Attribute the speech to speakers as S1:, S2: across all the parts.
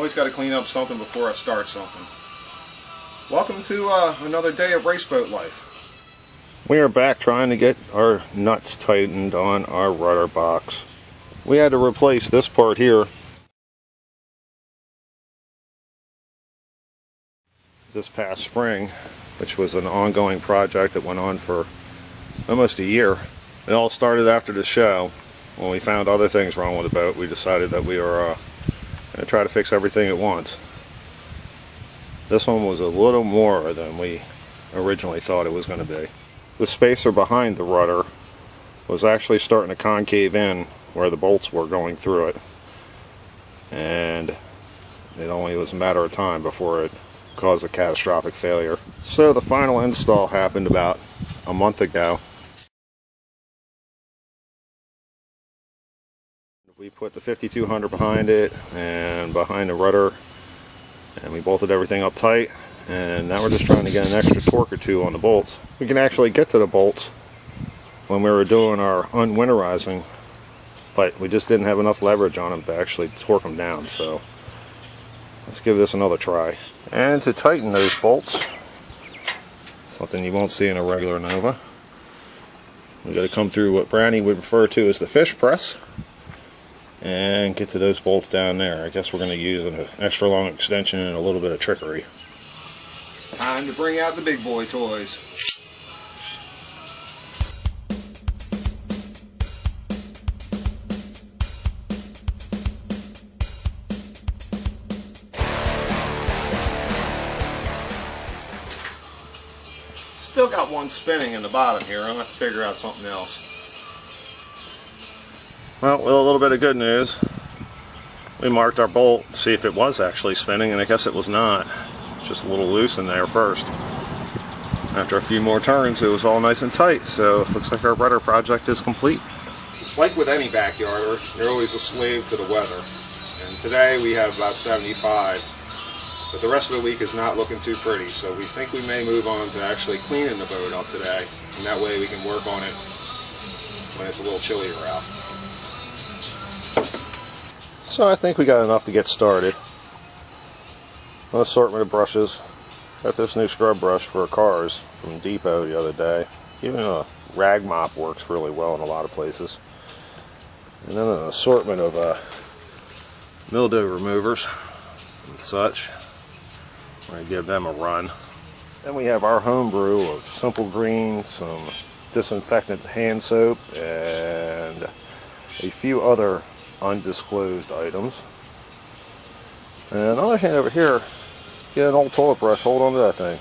S1: always got to clean up something before I start something. Welcome to another day of race boat life. We are back trying to get our nuts tightened on our rudder box. We had to replace this part here. This past spring, which was an ongoing project that went on for almost a year. It all started after the show. When we found other things wrong with the boat, we decided that we were going to try to fix everything at once. This one was a little more than we originally thought it was going to be. The spacer behind the rudder was actually starting to concave in where the bolts were going through it. And it only was a matter of time before it caused a catastrophic failure. So the final install happened about a month ago. We put the 5200 behind it and behind the rudder, and we bolted everything up tight, and now we're just trying to get an extra torque or two on the bolts. We can actually get to the bolts when we were doing our unwinterizing, but we just didn't have enough leverage on them to actually torque them down, so let's give this another try. And to tighten those bolts, something you won't see in a regular Nova, we got to come through what Brownie would refer to as the fish press and get to those bolts down there. I guess we're going to use an extra long extension and a little bit of trickery. Time to bring out the big boy toys. Still got one spinning in the bottom here. I'm going to have to figure out something else. Well, with a little bit of good news, we marked our bolt to see if it was actually spinning, and I guess it was not. Just a little loose in there first. After a few more turns, it was all nice and tight, so it looks like our rudder project is complete. Like with any backyarder, you're always a slave to the weather. And today we have about 75. But the rest of the week is not looking too pretty, so we think we may move on to actually cleaning the boat up today, and that way we can work on it when it's a little chillier out. So I think we got enough to get started. An assortment of brushes. Got this new scrub brush for cars from Depot the other day. Even a rag mop works really well in a lot of places. And then an assortment of mildew removers and such. We're going to give them a run. Then we have our home brew of Simple Green, some disinfectant hand soap, and a few other undisclosed items. And on the other hand over here, get an old toilet brush, hold on to that thing.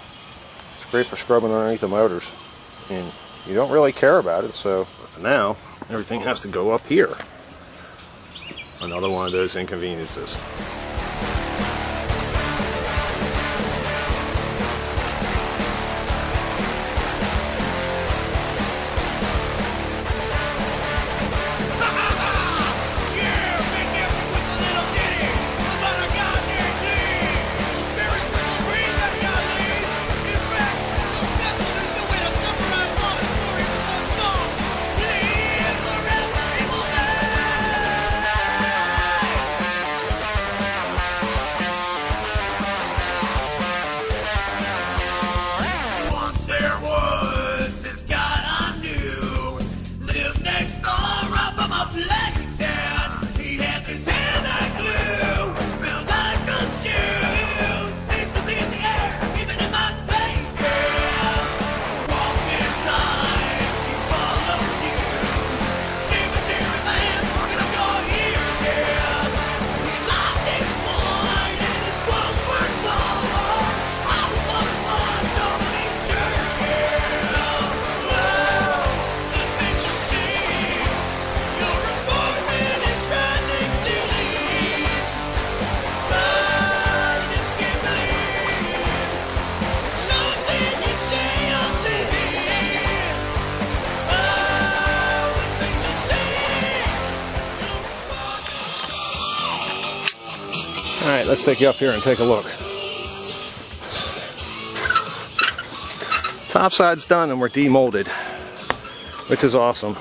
S1: It's great for scrubbing underneath the motors. And you don't really care about it, so for now, everything has to go up here. Another one of those inconveniences. Alright, let's take you up here and take a look. Top side's done and we're demolded, which is awesome.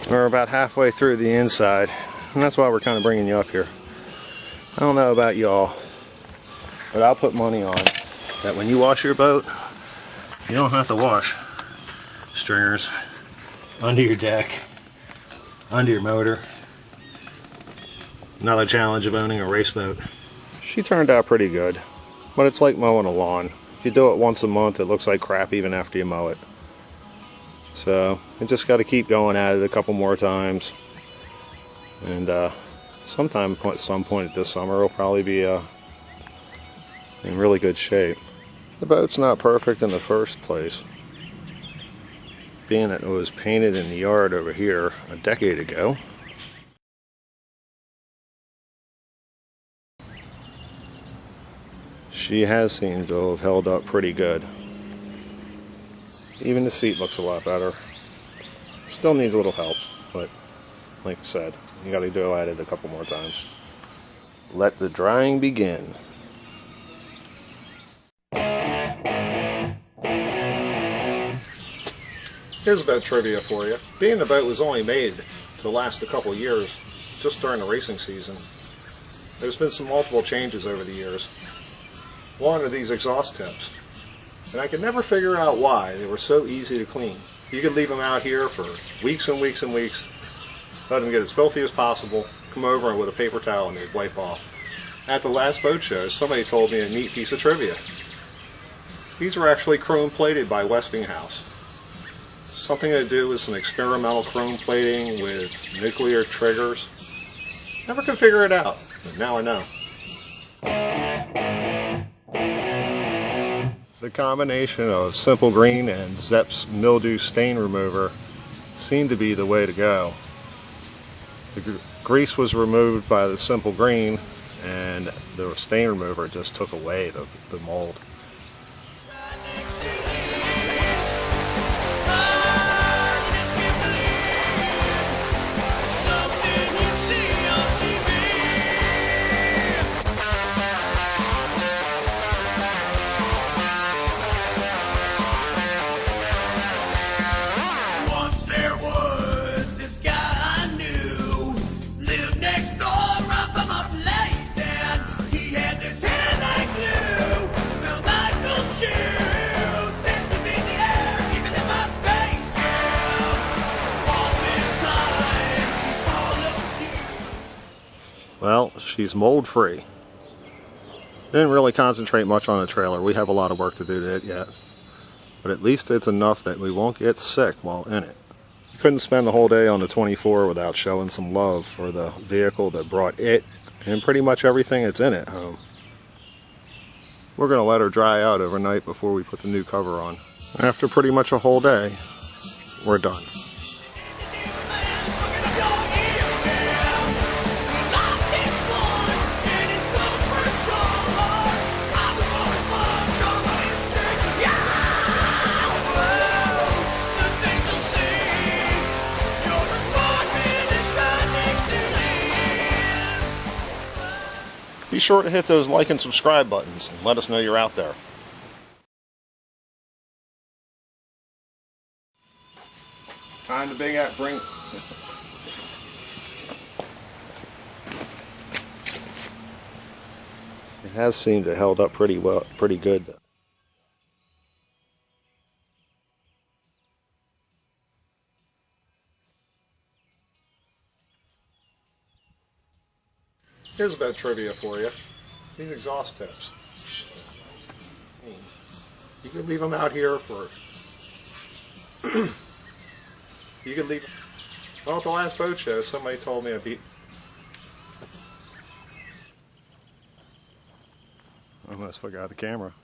S1: We're about halfway through the inside, and that's why we're kind of bringing you up here. I don't know about y'all, but I'll put money on that when you wash your boat, you don't have to wash stringers under your deck, under your motor. Another challenge of owning a race boat. She turned out pretty good, but it's like mowing a lawn. If you do it once a month, it looks like crap even after you mow it. So you just got to keep going at it a couple more times, and at some point this summer it'll probably be in really good shape. The boat's not perfect in the first place, being that it was painted in the yard over here a decade ago. She has seemed to have held up pretty good. Even the seat looks a lot better. Still needs a little help, but like I said, you got to do at it a couple more times. Let the drying begin. Here's a boat trivia for you. Being the boat was only made to last a couple years, just during the racing season, there's been some multiple changes over the years. One are these exhaust tips, and I could never figure out why they were so easy to clean. You could leave them out here for weeks and weeks and weeks, let them get as filthy as possible, come over with a paper towel and they'd wipe off. At the last boat show, somebody told me a neat piece of trivia. These were actually chrome plated by Westinghouse. Something to do with some experimental chrome plating with nuclear triggers. Never could figure it out, but now I know. The combination of Simple Green and Zepp's mildew stain remover seemed to be the way to go. The grease was removed by the Simple Green, and the stain remover just took away the mold. Well, she's mold free. Didn't really concentrate much on the trailer. We have a lot of work to do to it yet. But at least it's enough that we won't get sick while in it. You couldn't spend the whole day on the 24 without showing some love for the vehicle that brought it and pretty much everything that's in it home. We're going to let her dry out overnight before we put the new cover on. After pretty much a whole day, we're done. Be sure to hit those like and subscribe buttons and let us know you're out there. Time to bring. It has seemed to held up pretty good. Here's a bit of trivia for you. These exhaust tips. You could leave them out here for... you could leave... Well, at the last boat show, somebody told me I almost forgot the camera.